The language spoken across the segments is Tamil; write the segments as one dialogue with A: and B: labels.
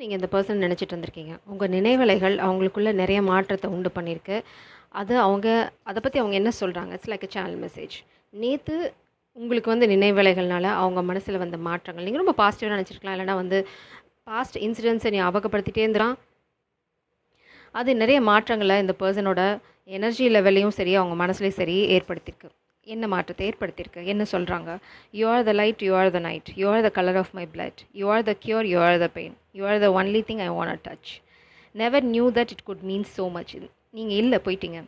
A: நீங்கள் இந்த பர்சன் நினச்சிட்டு இருந்திருக்கீங்க. உங்கள் நினைவலைகள் அவங்களுக்குள்ள நிறைய மாற்றத்தை உண்டு பண்ணியிருக்கு. அது அவங்க அதை பற்றி அவங்க என்ன சொல்கிறாங்க? It's like a channel message. நேற்று உங்களுக்கு வந்து நினைவலைகள்னால அவங்க மனசில் வந்த மாற்றங்கள் நீங்கள் ரொம்ப பாசிட்டிவாக நினச்சிருக்கலாம். இல்லைனா வந்து பாஸ்ட் இன்சிடென்ட்ஸை ஞாபகப்படுத்திட்டே இருந்துறான். அது நிறைய மாற்றங்களை இந்த பர்சனோட எனர்ஜி லெவல்லையும் சரி, அவங்க மனசுலையும் சரி ஏற்படுத்தியிருக்கு. என்ன மாற்றத்தை ஏற்படுத்தியிருக்கு? என்ன சொல்கிறாங்க? You are the light, you are the night, you are the colour of my blood, you are the cure, you are the pain, you are the only thing I want touch. Never knew that it could mean so much. நீங்கள் இல்லை, போயிட்டீங்க.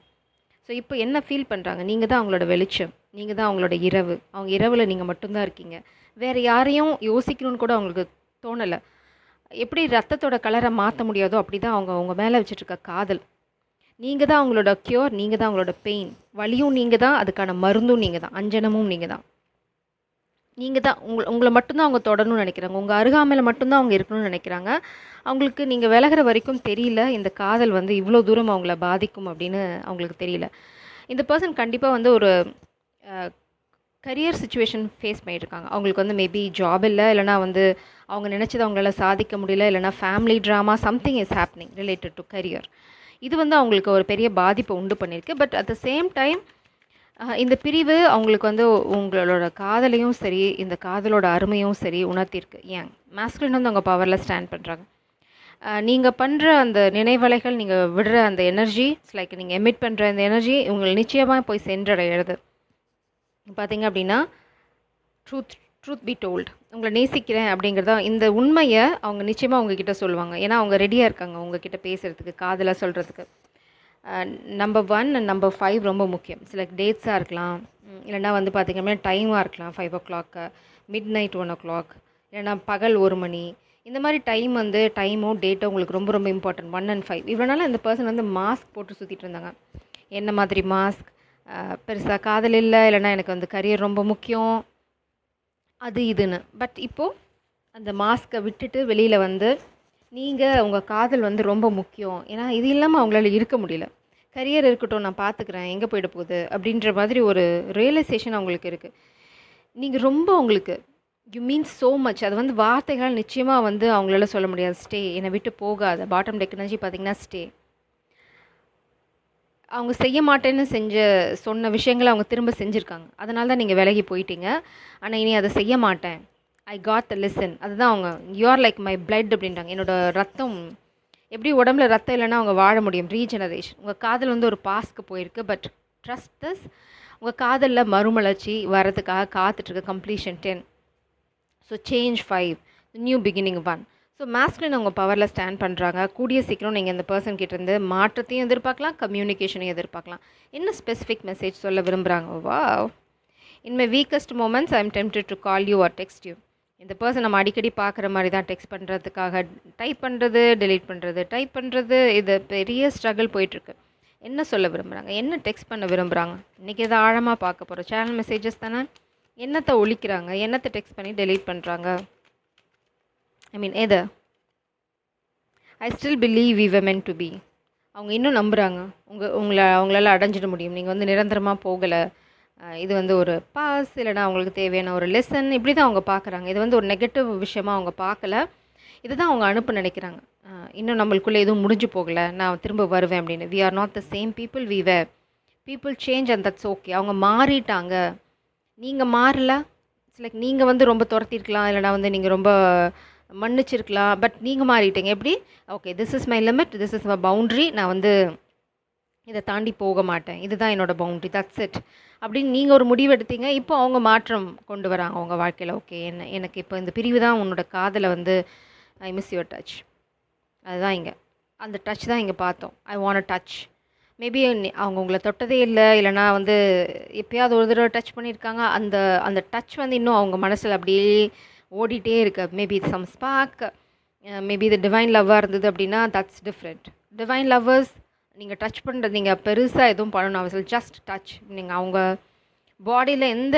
A: ஸோ இப்போ என்ன ஃபீல் பண்ணுறாங்க? நீங்கள் தான் அவங்களோட வெளிச்சம், நீங்கள் தான் அவங்களோட இரவு. அவங்க இரவில் நீங்கள் மட்டும்தான் இருக்கீங்க. வேறு யாரையும் யோசிக்கணும்னு கூட அவங்களுக்கு தோணலை. எப்படி ரத்தத்தோட கலரை மாற்ற முடியாதோ அப்படி தான் அவங்க அவங்க மேலே வச்சுட்ருக்க காதல். நீங்கள் தான் அவங்களோட க்யூர், நீங்கள் தான் அவங்களோட பெயின். வலியும் நீங்கள் தான், அதுக்கான மருந்தும் நீங்கள் தான், அஞ்சனமும் நீங்கள் தான். நீங்கள் தான் உங்களை மட்டும்தான் அவங்க தொடரணும்னு நினைக்கிறாங்க. உங்கள் அருகாமையில் மட்டும்தான் அவங்க இருக்கணும்னு நினைக்கிறாங்க. அவங்களுக்கு நீங்கள் விலகிற வரைக்கும் தெரியல இந்த காதல் வந்து இவ்வளோ தூரம் அவங்கள பாதிக்கும் அப்படின்னு அவங்களுக்கு தெரியல. இந்த பர்சன் கண்டிப்பாக வந்து ஒரு கரியர் சுச்சுவேஷன் ஃபேஸ் பண்ணியிருக்காங்க. அவங்களுக்கு வந்து மேபி ஜாப் இல்லை, இல்லைனா வந்து அவங்க நினச்சதை அவங்களால சாதிக்க முடியல, இல்லைனா family drama something is happening related to career. இது வந்து அவங்களுக்கு ஒரு பெரிய பாதிப்பை உண்டு பண்ணியிருக்கு. But at the same time இந்த பிரிவு அவங்களுக்கு வந்து உங்களோட காதலையும் சரி, இந்த காதலோட அருமையும் சரி உணர்த்தியிருக்கு. ஏன் மாஸ்குலின் வந்து அவங்க பவரில் ஸ்டாண்ட் பண்ணுறாங்க. நீங்கள் பண்ணுற அந்த நினைவலைகள், நீங்கள் விடுற அந்த எனர்ஜி, இட்ஸ் லைக் நீங்கள் எமிட் பண்ணுற அந்த எனர்ஜி உங்களை நிச்சயமாக போய் சென்றடையிறது. பார்த்தீங்க அப்படின்னா ட்ரூத் பி டோல்ட், உங்களை நேசிக்கிறேன் அப்படிங்கிறதா இந்த உண்மையை அவங்க நிச்சயமாக உங்ககிட்ட சொல்லுவாங்க. ஏன்னா அவங்க ரெடியாக இருக்காங்க உங்ககிட்ட பேசுகிறதுக்கு, காதலாக சொல்கிறதுக்கு. நம்பர் 1 அண்ட் நம்பர் 5 ரொம்ப முக்கியம். சில டேட்ஸாக இருக்கலாம், இல்லைனா வந்து பார்த்திங்கன்னா டைமாக இருக்கலாம். 5 o'clock, மிட் நைட் 1 o'clock, இல்லைனா பகல் 1 மணி. இந்த மாதிரி டைம் வந்து டைமோ டேட்டோ உங்களுக்கு ரொம்ப ரொம்ப இம்பார்ட்டன்ட். 1 and 5. இவ்வளோ நாள் இந்த பர்சன் வந்து மாஸ்க் போட்டு சுற்றிட்டு இருந்தாங்க. என்ன மாதிரி மாஸ்க்? பெருசாக காதல் இல்லை, இல்லைனா எனக்கு வந்து கரியர் ரொம்ப முக்கியம், அது இதுன்னு. பட் இப்போது அந்த மாஸ்க்கை விட்டுட்டு வெளியில் வந்து நீங்கள் உங்கள் காதல் வந்து ரொம்ப முக்கியம், ஏன்னா இது இல்லாமல் அவங்களால இருக்க முடியல, கரியர் இருக்கட்டும் நான் பார்த்துக்கிறேன், எங்கே போயிட போகுது அப்படின்ற மாதிரி ஒரு ரியலைசேஷன் அவங்களுக்கு இருக்குது. நீங்கள் ரொம்ப உங்களுக்கு யூ மீன் ஸோ மச். அது வந்து வார்த்தைகளால் நிச்சயமாக வந்து அவங்களால சொல்ல முடியாது. ஸ்டே, என்னை விட்டு போகாத. பாட்டம் டெக்னாலஜி பார்த்திங்கன்னா ஸ்டே. அவங்க செய்ய மாட்டேன்னு சொன்ன விஷயங்களை அவங்க திரும்ப செஞ்சுருக்காங்க. அதனால தான் நீங்கள் விலகி போயிட்டீங்க. ஆனால் இனி அதை செய்ய மாட்டேன், ஐ காட் த லிசன். அதுதான் அவங்க you are like my blood அப்படின்றாங்க. என்னோட ரத்தம். எப்படி உடம்புல ரத்தம் இல்லைன்னா அவங்க வாழ முடியும்? ரீஜெனரேஷன். உங்கள் காதல் வந்து ஒரு பாஸ்க்கு போயிருக்கு. பட் ட்ரஸ்ட் திஸ், உங்கள் காதலில் மறுமலர்ச்சி வரதுக்காக காத்துட்ருக்கு. Completion 10. So change 5, new beginning 1. So masculine அவங்க பவரில் ஸ்டாண்ட் பண்ணுறாங்க. கூடிய சீக்கிரம் நீங்கள் இந்த பர்சன் கிட்டேருந்து மாற்றத்தையும் எதிர்பார்க்கலாம், கம்யூனிகேஷனையும் எதிர்பார்க்கலாம். என்ன ஸ்பெசிஃபிக் மெசேஜ் சொல்ல விரும்புகிறாங்க? Wow, in my weakest moments I am tempted to call you are text you. இந்த பர்சன் நம்ம அடிக்கடி பார்க்குற மாதிரி தான் டெக்ஸ்ட் பண்ணுறதுக்காக டைப் பண்ணுறது, டெலீட் பண்ணுறது, டைப் பண்ணுறது, இது பெரிய ஸ்ட்ரகிள் போயிட்டுருக்கு. என்ன சொல்ல விரும்புகிறாங்க? என்ன டெக்ஸ்ட் பண்ண விரும்புகிறாங்க? இன்றைக்கி இதை ஆழமாக பார்க்க போகிறோம். சேனல் மெசேஜஸ் தானே. என்னத்தை ஒழிக்கிறாங்க? என்னத்தை டெக்ஸ்ட் பண்ணி டெலீட் பண்ணுறாங்க? ஐ மீன் எதை? I still believe we were meant to be. அவங்க இன்னும் நம்புகிறாங்க அவங்களால அடைஞ்சிட முடியும். நீங்கள் வந்து நிரந்தரமாக போகலை, இது வந்து ஒரு பாஸ், இல்லைனா அவங்களுக்கு தேவையான ஒரு லெசன், இப்படி தான் அவங்க பார்க்குறாங்க. இது வந்து ஒரு நெகட்டிவ் விஷயமாக அவங்க பார்க்கல. இதை தான் அவங்க அனுப்ப நினைக்கிறாங்க. இன்னும் நம்மளுக்குள்ளே எதுவும் முடிஞ்சு போகலை, நான் திரும்ப வருவேன் அப்படின்னு. We are not the same people we were. People change and that's okay. அவங்க மாறிட்டாங்க, நீங்கள் மாறல. இட்ஸ் லைக் நீங்கள் வந்து ரொம்ப துரத்திருக்கலாம், இல்லைனா வந்து நீங்கள் ரொம்ப மன்னிச்சிருக்கலாம். பட் நீங்கள் மாறிட்டீங்க. எப்படி? Okay, this is my limit, this is my boundary, நான் வந்து இதை தாண்டி போக மாட்டேன், இதுதான் என்னோட பவுண்ட்ரி, தட்ஸ் இட் அப்படின்னு நீங்கள் ஒரு முடிவு எடுத்தீங்க. இப்போ அவங்க மாற்றம் கொண்டு வராங்க அவங்க வாழ்க்கையில். ஓகே, எனக்கு இப்போ இந்த பிரிவு தான் உன்னோட காதலை வந்து ஐ மிஸ் யுவர் டச். அதுதான் இங்கே அந்த டச் தான் இங்கே பார்த்தோம். ஐ வாண்ட் டச். மேபி அவங்க உங்களை தொட்டதே இல்லை, இல்லைனா வந்து எப்பயாவது ஒரு தடவை டச் பண்ணியிருக்காங்க. அந்த அந்த டச் வந்து இன்னும் அவங்க மனசில் அப்படியே ஓடிட்டே இருக்கு. மேபி சம் ஸ்பார்க், மேபி இது டிவைன் லவ்வாக இருந்தது அப்படின்னா தட்ஸ் டிஃப்ரெண்ட். டிவைன் லவ்வர்ஸ் நீங்கள் டச் பண்ணுறது, நீங்கள் பெருசாக எதுவும் பண்ணணும் அவசியம். Just touch. நீங்கள் அவங்க பாடியில் எந்த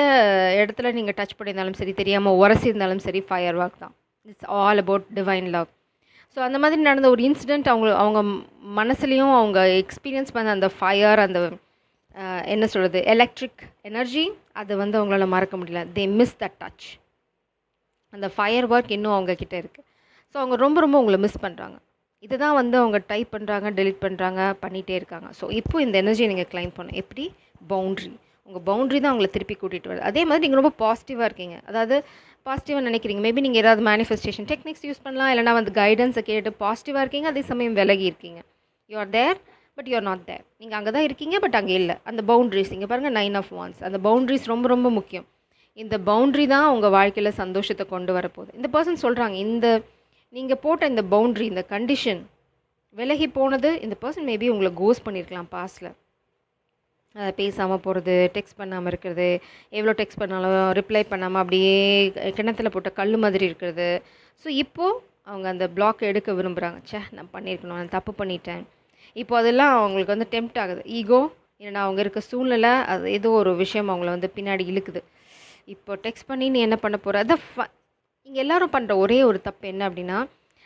A: இடத்துல நீங்கள் டச் பண்ணியிருந்தாலும் சரி, தெரியாமல் உரசியிருந்தாலும் சரி, ஃபயர் ஒர்க் தான். It's all about divine love. So அந்த மாதிரி நடந்த ஒரு இன்சிடெண்ட் அவங்க மனசுலேயும் அவங்க எக்ஸ்பீரியன்ஸ் பண்ண அந்த ஃபயர், அந்த என்ன சொல்கிறது, எலக்ட்ரிக் எனர்ஜி, அது வந்து அவங்களால மறக்க முடியல. தே மிஸ் த டச். அந்த ஃபயர் ஒர்க் இன்னும் அவங்கக்கிட்ட இருக்குது. ஸோ அவங்க ரொம்ப ரொம்ப உங்களை மிஸ் பண்ணுறாங்க. இதுதான் வந்து அவங்க டைப் பண்ணுறாங்க, டெலிட் பண்ணுறாங்க, பண்ணிகிட்டே இருக்காங்க. ஸோ இப்போ இந்த எனர்ஜியை நீங்கள் கிளைம் பண்ணணும். எப்படி? பவுண்ட்ரி. உங்கள் பவுண்ட்ரி தான் அவங்கள திருப்பி கூட்டிகிட்டு வருது. அதே மாதிரி நீங்கள் ரொம்ப பாசிட்டிவாக இருக்கீங்க. அதாவது பாசிட்டிவாக நினைக்கிறீங்க. மேபி நீங்கள் ஏதாவது மேனிஃபெஸ்டேஷன் டெக்னிக்ஸ் யூஸ் பண்ணலாம், இல்லைனா வந்து கைடன்ஸை கேட்டு பாசிட்டிவாக இருக்கீங்க. அதே சமயம் விலகி இருக்கீங்க. You are there but you are not there. நீங்கள் அங்கே தான் இருக்கீங்க பட் அங்கே இல்லை. அந்த பவுண்ட்ரிஸ் இங்கே பாருங்கள், 9 ஆஃப் wands. அந்த பவுண்ட்ரிஸ் ரொம்ப ரொம்ப முக்கியம். இந்த பவுண்ட்ரி தான் உங்கள் வாழ்க்கையில் சந்தோஷத்தை கொண்டு வரப்போகுது. இந்த பர்சன் சொல்கிறாங்க, இந்த நீங்கள் போட்ட இந்த பவுண்ட்ரி, இந்த கண்டிஷன் விலகி போனது, இந்த பர்சன் மேபி உங்களை கோஸ் பண்ணியிருக்கலாம் பாஸ்டில். பேசாமல் போகிறது, டெக்ஸ்ட் பண்ணாமல் இருக்கிறது, எவ்வளோ டெக்ஸ்ட் பண்ணாலும் ரிப்ளை பண்ணாமல் அப்படியே கிணத்துல போட்ட கல் மாதிரி இருக்கிறது. ஸோ இப்போது அவங்க அந்த பிளாக் எடுக்க விரும்புகிறாங்க. நான் பண்ணியிருக்கணும், நான் தப்பு பண்ணிட்டேன். இப்போ அதெல்லாம் அவங்களுக்கு வந்து டெம்ப்ட் ஆகுது. ஈகோ இல்லைனா அவங்க இருக்க சூழ்நிலை, அது ஏதோ ஒரு விஷயம் அவங்கள வந்து பின்னாடி இழுக்குது. இப்போ டெக்ஸ்ட் பண்ணி நீ என்ன பண்ண போகிற? அதை இங்கே எல்லோரும் பண்ணுற ஒரே ஒரு தப்பு என்ன அப்படின்னா,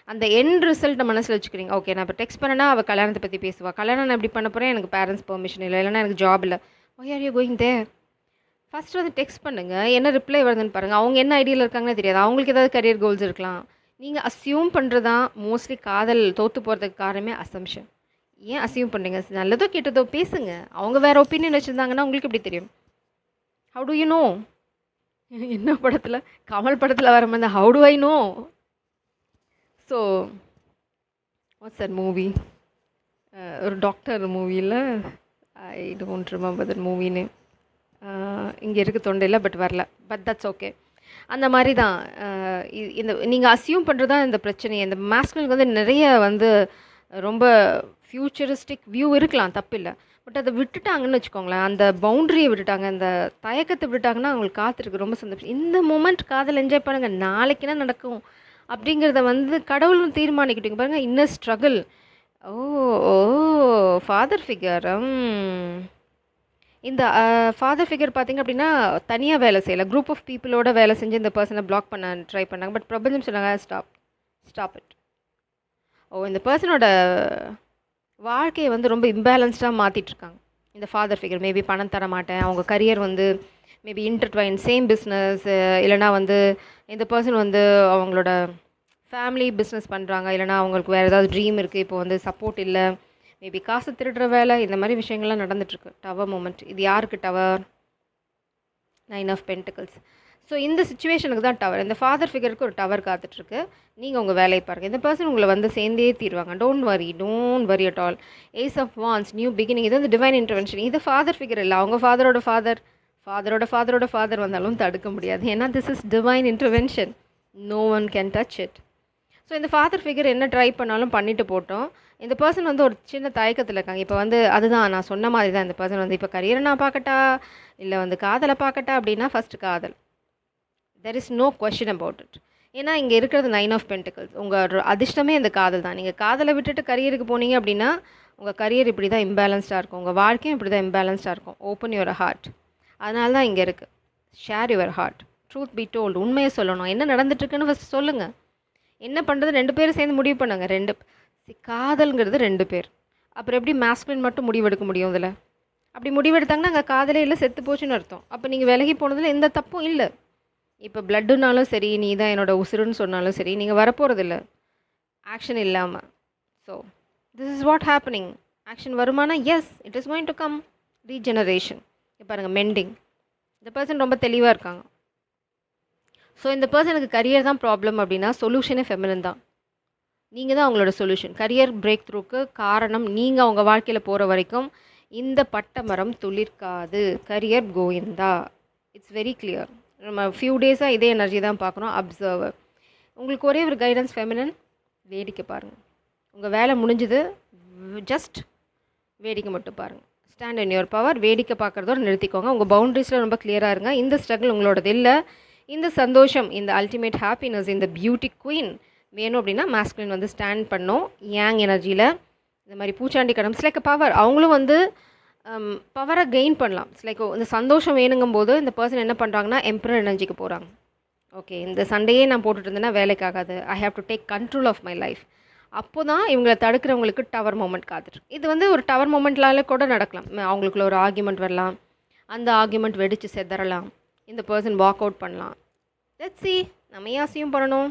A: அந்த எண்ட் ரிசல்ட்டை மனசில் வச்சுக்கிறீங்க. ஓகே, நான் இப்போ டெக்ஸ்ட் பண்ணனா அவள் கல்யாணத்தை பற்றி பேசுவாள். கல்யாணம் நான் எப்படி பண்ண போகிறேன்? எனக்கு பேரண்ட்ஸ் பெர்மிஷன் இல்லை, இல்லைனா எனக்கு ஜாப் இல்லை. Why are you going there? First வந்து டெக்ஸ்ட் பண்ணுங்கள், என்ன ரிப்ளை வருதுன்னு பாருங்கள். அவங்க என்ன ஐடியாவில் இருக்காங்கன்னு தெரியாது. அவங்களுக்கு ஏதாவது கரியர் கோல்ஸ் இருக்கலாம். நீங்கள் அஸ்யூம் பண்ணுறதான் மோஸ்ட்லி காதல் தோற்று போகிறதுக்கு காரணமே அசம்ஷன். ஏன் அஸ்யூம் பண்ணுறீங்க? நல்லதோ கெட்டதோ பேசுங்க. அவங்க வேறு ஒப்பீனியன் வச்சுருந்தாங்கன்னா உங்களுக்கு எப்படி தெரியும்? How to you know? என்ன படத்தில், கமல் படத்தில் வர மாதிரி how to I know? So what's that movie? ஒரு டாக்டர் மூவியில், I don't remember that movie name. இங்கே இருக்க தொண்டையில் பட் வரல. But that's okay. அந்த மாதிரி தான் இந்த நீங்கள் அஸ்யூம் பண்ணுறது தான் இந்த பிரச்சனை. இந்த மாஸ்குலினுக்கு வந்து நிறைய வந்து ரொம்ப ஃப்யூச்சரிஸ்டிக் வியூ இருக்கலாம், தப்பில்லை. பட் அதை விட்டுட்டாங்கன்னு வச்சுக்கோங்களேன், அந்த பவுண்ட்ரியை விட்டுட்டாங்க, அந்த தயக்கத்தை விட்டுட்டாங்கன்னா அவங்களுக்கு காத்திருக்கு ரொம்ப சந்தோஷம். இந்த மூமெண்ட் காதல் என்ஜாய் பண்ணுங்கள், நாளைக்கு என்ன நடக்கும் அப்படிங்கிறத வந்து கடவுளும் தீர்மானிக்கிட்டீங்க பாருங்கள். Inner struggle. Oh oh father figure. இந்த ஃபாதர் ஃபிகர் பார்த்திங்க அப்படின்னா தனியாக வேலை செய்யலை, குரூப் ஆஃப் பீப்புளோட வேலை செஞ்சு இந்த பர்சனை பிளாக் பண்ண ட்ரை பண்ணாங்க. பட் பிரபஞ்சம் சொன்னாங்க, ஸ்டாப் இட். இந்த பர்சனோட வாழ்க்கையை வந்து ரொம்ப இம்பேலன்ஸ்டாக மாற்றிட்டுருக்காங்க இந்த ஃபாதர் ஃபிகர். மேபி பணம் தர மாட்டேன், அவங்க கரியர் வந்து மேபி இன்டர்ட்வைன், சேம் பிஸ்னஸ், இல்லைனா வந்து இந்த பர்சன் வந்து அவங்களோட ஃபேமிலி பிஸ்னஸ் பண்ணுறாங்க, இல்லைனா அவங்களுக்கு வேறு ஏதாவது ட்ரீம் இருக்குது, இப்போ வந்து சப்போர்ட் இல்லை, மேபி காசு திருடுற வேலை, இந்த மாதிரி விஷயங்கள்லாம் நடந்துகிட்ருக்கு. Tower moment. இது யாருக்கு டவர்? 9 of pentacles. ஸோ இந்த சுச்சுவேஷனுக்கு தான் டவர். இந்த ஃபாதர் ஃபிகருக்கு ஒரு டவர் காத்துட்ருக்கு. நீங்கள் உங்கள் வேலையை பாருங்கள். இந்த பர்சன் உங்களை வந்து சேர்ந்தே தீருவாங்க. Don't worry at all. Ace of wands, new beginning. இது வந்து டிவைன் இன்டர்வென்ஷன். இது ஃபாதர் ஃபிகர் இல்லை, அவங்க ஃபாதரோட ஃபாதர் வந்தாலும் தடுக்க முடியாது. ஏன்னா this is divine intervention. No one can touch it. So இந்த ஃபாதர் ஃபிகர் என்ன ட்ரை பண்ணாலும் பண்ணிட்டு போட்டோம். இந்த பர்சன் வந்து ஒரு சின்ன தயக்கத்தில் இருக்காங்க. இப்போ வந்து அதுதான் நான் சொன்ன மாதிரி தான். இந்த பர்சன் வந்து இப்போ கரியரை நான் பார்க்கட்டா இல்லை வந்து காதலை பார்க்கட்டா அப்படின்னா ஃபஸ்ட்டு காதல். There is no question about it. ஏன்னா இங்கே இருக்கிறது 9 ஆஃப் பென்டிகல்ஸ். உங்கள் அதிர்ஷ்டமே இந்த காதல் தான். நீங்கள் காதலை விட்டுட்டு கரியருக்கு போனீங்க அப்படின்னா உங்கள் கரியர் இப்படி தான் இம்பேலன்ஸ்டாக இருக்கும், உங்கள் வாழ்க்கையும் இப்படி தான் இம்பேலன்ஸ்டாக இருக்கும். Open your heart. அதனால தான் இங்கே இருக்குது. Share your heart. Truth be told. உண்மையை சொல்லணும். என்ன நடந்துட்டுருக்குன்னு ஃபஸ்ட்டு சொல்லுங்கள். என்ன பண்ணுறது? 2 பேரும் சேர்ந்து முடிவு பண்ணுங்க. காதல்ங்கிறது 2 பேர். அப்புறம் எப்படி மாஸ்குலின் மட்டும் முடிவெடுக்க முடியும் இதில்? அப்படி முடிவெடுத்தாங்கன்னா அங்கே காதலே இல்லை, செத்து போச்சுன்னு அர்த்தம். அப்போ நீங்கள் விலகி போனதில் எந்த தப்பும் இல்லை. இப்போ பிளட்டுனாலும் சரி, நீ தான் என்னோட உசுருன்னு சொன்னாலும் சரி, நீங்கள் வரப்போகிறதில்ல ஆக்ஷன் இல்லாமல். So this is what happening. Action வருமானா? Yes, it is going to come. Regeneration. இப்போ பாருங்கள், மெண்டிங். இந்த பர்சன் ரொம்ப தெளிவாக இருக்காங்க. ஸோ இந்த பர்சனுக்கு கரியர் தான் ப்ராப்ளம் அப்படின்னா சொல்யூஷனே ஃபெமினின் தான். நீங்கள் தான் அவங்களோட சொல்யூஷன். கரியர் பிரேக் த்ரூக்கு காரணம் நீங்கள் அவங்க வாழ்க்கையில் போகிற வரைக்கும் இந்த பட்டை மரம் துளிர்க்காது. Career Govinda. It's very clear. நம்ம ஃபியூ டேஸாக இதே எனர்ஜி தான் பார்க்குறோம். அப்சர்வர். உங்களுக்கு ஒரே ஒரு கைடன்ஸ் ஃபெமினின், வேடிக்கை பாருங்கள். உங்கள் வேலை முடிஞ்சுது, ஜஸ்ட் வேடிக்கை மட்டும் பாருங்கள். Stand in your power. வேடிக்கை பார்க்குறதோட நிறுத்திக்கோங்க. உங்கள் பவுண்ட்ரிஸில் ரொம்ப கிளியராக இருங்க. இந்த ஸ்ட்ரகிள் உங்களோடது இல்லை. இந்த சந்தோஷம், இந்த அல்டிமேட் ஹாப்பினஸ், இந்த பியூட்டி குயின் வேணும் அப்படின்னா மாஸ்குலின் வந்து ஸ்டாண்ட் பண்ணோம். யாங் எனர்ஜியில் இந்த மாதிரி பூச்சாண்டி கடம். It's like power. அவங்களும் வந்து பவரை கெயின் பண்ணலாம். இட்ஸ் லைக் இந்த சந்தோஷம் வேணுங்கும்போது இந்த பர்சன் என்ன பண்ணுறாங்கன்னா எம்பரர் எனர்ஜிக்கு போகிறாங்க. ஓகே, இந்த சண்டையே நான் போட்டுட்டு இருந்தேன்னா வேலைக்காகாது. I have to take control of my life. அப்போ தான் இவங்களை தடுக்கிறவங்களுக்கு டவர் மூமெண்ட் காத்துட்டு. இது வந்து ஒரு டவர் மூமெண்ட்லால கூட நடக்கலாம். அவங்களுக்குள்ள ஒரு ஆர்கியூமெண்ட் வரலாம், அந்த ஆர்கியூமெண்ட் வெடித்து செதறலாம், இந்த பர்சன் வாக் அவுட் பண்ணலாம். Let's see. நம்ம ஏன் அசியூம் பண்ணணும்?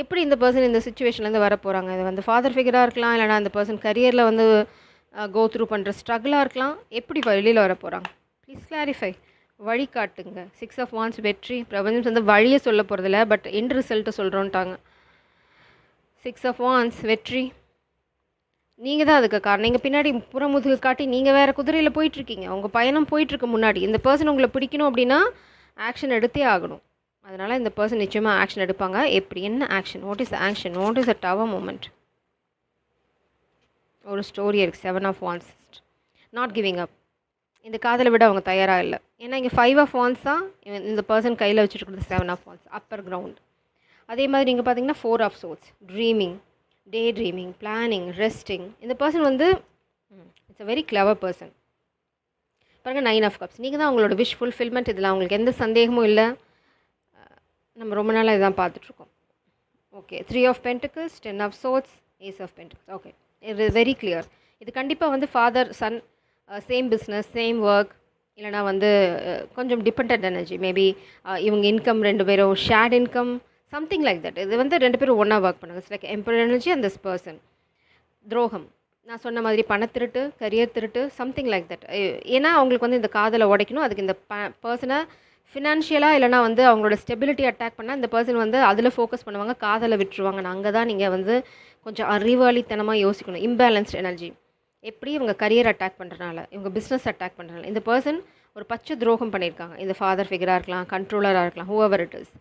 A: எப்படி இந்த பர்சன் இந்த சிச்சுவேஷன்லேருந்து வர போகிறாங்க? இது வந்து ஃபாதர் ஃபிகராக இருக்கலாம், இல்லைனா அந்த பர்சன் கரியரில் வந்து கோ த்ரூ பண்ணுற ஸ்ட்ரகிளாக இருக்கலாம். எப்படி வெளியில் வர போகிறாங்க? Please clarify. வழி காட்டுங்க. 6 ஆஃப் வாண்ட்ஸ் வெற்றி. பிரபஞ்சம் வந்து வழியை சொல்ல போகிறதில்ல, பட் எண்ட் ரிசல்ட்டை சொல்கிறோன்ட்டாங்க. 6 ஆஃப் வாண்ட்ஸ் வெற்றி. நீங்கள் தான் அதுக்கு காரணம். நீங்கள் பின்னாடி புறமுதுகு காட்டி நீங்கள் வேறு குதிரையில் போயிட்டுருக்கீங்க. உங்கள் பயணம் போயிட்டுருக்கு முன்னாடி. இந்த பர்சன் உங்களை பிடிக்கணும் அப்படின்னா ஆக்ஷன் எடுத்தே ஆகணும். அதனால் இந்த பர்சன் நிச்சயமாக ஆக்ஷன் எடுப்பாங்க. எப்படி? என்ன action? What is action? What is a tower moment? ஒரு ஸ்டோரி இருக்குது. 7 of wands. Not giving up. இந்த காதலை விட அவங்க தயாராக இல்லை. ஏன்னா இங்கே 5 ஆஃப் வாண்ட்ஸ் தான் இந்த பர்சன் கையில் வச்சுருக்கிறது. 7 ஆஃப் வாண்ட்ஸ் அப்பர் கிரவுண்ட். அதே மாதிரி நீங்கள் பார்த்தீங்கன்னா 4 of swords. Dreaming, day dreaming, planning, resting. இந்த பர்சன் வந்து it's a very clever person. பாருங்கள் 9 ஆஃப் கப்ஸ். நீங்கள் தான் அவங்களோட விஷ் ஃபுல்ஃபில்மெண்ட். இதில் அவங்களுக்கு எந்த சந்தேகமும் இல்லை. நம்ம ரொம்ப நாளாக இதான் பார்த்துட்ருக்கோம். Okay. 3 of pentacles, 10 of swords, ace of pentacles. Okay, இது வெரி கிளியர். இது கண்டிப்பாக வந்து father son same business, same work, இல்லைனா வந்து கொஞ்சம் டிபெண்ட் எனர்ஜி. மேபி இவங்க இன்கம் 2 பேரும் shared income, something like that. இது வந்து 2 பேரும் ஒன்றா ஒர்க் பண்ணுங்க. It's like emperor energy and this person. துரோகம், நான் சொன்ன மாதிரி பணத்திருட்டு, கரியர் திருட்டு, சம்திங் லைக் தட். ஏன்னா அவங்களுக்கு வந்து இந்த காதலை உடைக்கணும். அதுக்கு இந்த பர்சனை ஃபினான்ஷியலாக இல்லைனா வந்து அவங்களோட ஸ்டெபிலிட்டி அட்டாக் பண்ணால் இந்த பர்சன் வந்து அதில் ஃபோக்கஸ் பண்ணுவாங்க, காதலை விட்டுருவாங்க. அங்கே தான் நீங்கள் வந்து கொஞ்சம் அறிவாளித்தனமாக யோசிக்கணும். Imbalanced energy. எப்படி இவங்க கரியர் அட்டாக் பண்ணுறனால, இவங்க பிஸ்னஸ் அட்டாக் பண்ணுறனால இந்த பர்சன் ஒரு பச்சை துரோகம் பண்ணியிருக்காங்க. இந்த ஃபாதர் ஃபிகராக இருக்கலாம், கண்ட்ரோலராக இருக்கலாம், ஹூஎவர் இட் இஸ்.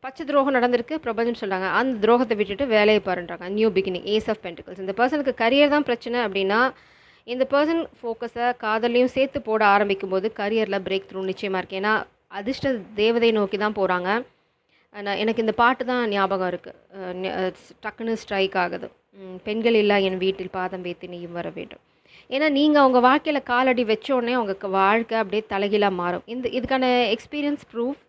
A: பச்சை துரோகம் நடந்திருக்கு. பிரபஞ்சம் சொல்கிறாங்க அந்த துரோகத்தை விட்டுட்டு வேலையை பாருன்றாங்க. New beginning, ace of pentacles. இந்த பர்சனுக்கு கரியர் தான் பிரச்சனை அப்படின்னா இந்த பர்சன் ஃபோக்கஸை காதலையும் சேர்த்து போட ஆரம்பிக்கும் போது கரியரில் பிரேக் த்ரூ நிச்சயமாக இருக்குது. ஏன்னா அதிர்ஷ்ட தேவதை நோக்கி தான் போகிறாங்க. எனக்கு இந்த பாட்டு தான் ஞாபகம் இருக்குது. டக்குன்னு ஸ்ட்ரைக் ஆகுது. பெண்கள் இல்லா என் வீட்டில் பாதம் வைத்து நீயும் வர வேண்டும். ஏன்னா நீங்கள் அவங்க வாழ்க்கையில் காலடி வச்சோடனே அவங்க வாழ்க்கை அப்படியே தலைகீழாக மாறும். இதுக்கான எக்ஸ்பீரியன்ஸ் ப்ரூஃப்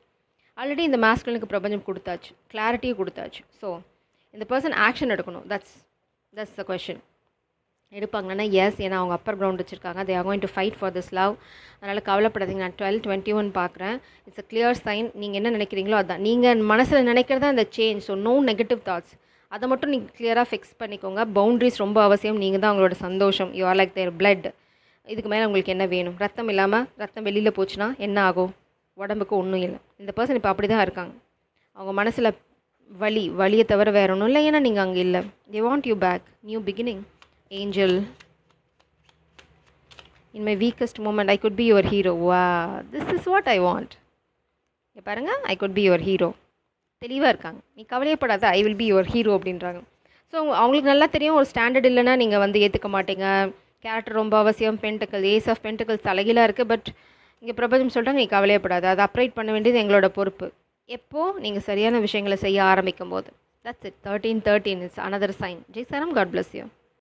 A: ஆல்ரெடி இந்த மாஸ்குலனுக்கு பிரபஞ்சம் கொடுத்தாச்சு, கிளாரிட்டியும் கொடுத்தாச்சு. ஸோ இந்த பர்சன் ஆக்ஷன் எடுக்கணும். That's the question. எடுப்பாங்கன்னா எஸ், ஏன்னா அவங்க அப்பர் கிரவுண்ட் வச்சுருக்காங்க. They are going to fight for this love. அதனால் கவலைப்படாதீங்க. நான் 12-21 பார்க்குறேன். It's a clear sign. நீங்கள் என்ன நினைக்கிறீங்களோ அதுதான். நீங்கள் மனசில் நினைக்கிறதா அந்த change. So no negative thoughts. அதை மட்டும் நீங்கள் கிளியராக ஃபிக்ஸ் பண்ணிக்கோங்க. பவுண்ட்ரிஸ் ரொம்ப அவசியம். நீங்கள் தான் அவங்களோட சந்தோஷம். You are like there blood. இதுக்கு மேலே உங்களுக்கு என்ன வேணும்? ரத்தம் இல்லாமல் ரத்தம் வெளியில் போச்சுன்னா என்ன ஆகும்? உடம்புக்கு ஒன்றும் இல்லை. இந்த பர்சன் இப்போ அப்படி தான் இருக்காங்க. அவங்க மனசில் வலியை தவிர வேறு ஒன்றும் இல்லை. ஏன்னா நீங்கள் அங்கே இல்லை. They want you back. New beginning. Angel, in my weakest moment I could be your hero. Wow, this is what I want. இங்கே பாருங்கள், I could be your hero. தெளிவாக இருக்காங்க. நீ கவலையப்படாத, I will be your hero அப்படின்றாங்க. ஸோ அவங்களுக்கு நல்லா தெரியும் ஒரு ஸ்டாண்டர்ட் இல்லைன்னா நீங்கள் வந்து ஏற்றுக்க மாட்டீங்க. கேரக்டர் ரொம்ப அவசியம். பென்டிகல், ஏஸ் ஆஃப் பென்டிகல்ஸ் தலைகீழாக இருக்குது. பட் இங்கே பிரபஞ்சம் சொல்கிறாங்க நீ கவலையப்படாது, அதை அப்ரைட் பண்ண வேண்டியது எங்களோட பொறுப்பு. எப்போது நீங்கள் சரியான விஷயங்களை செய்ய ஆரம்பிக்கும் போது. That's it. 13-13 it's another sign. Jai சாரம். God bless you.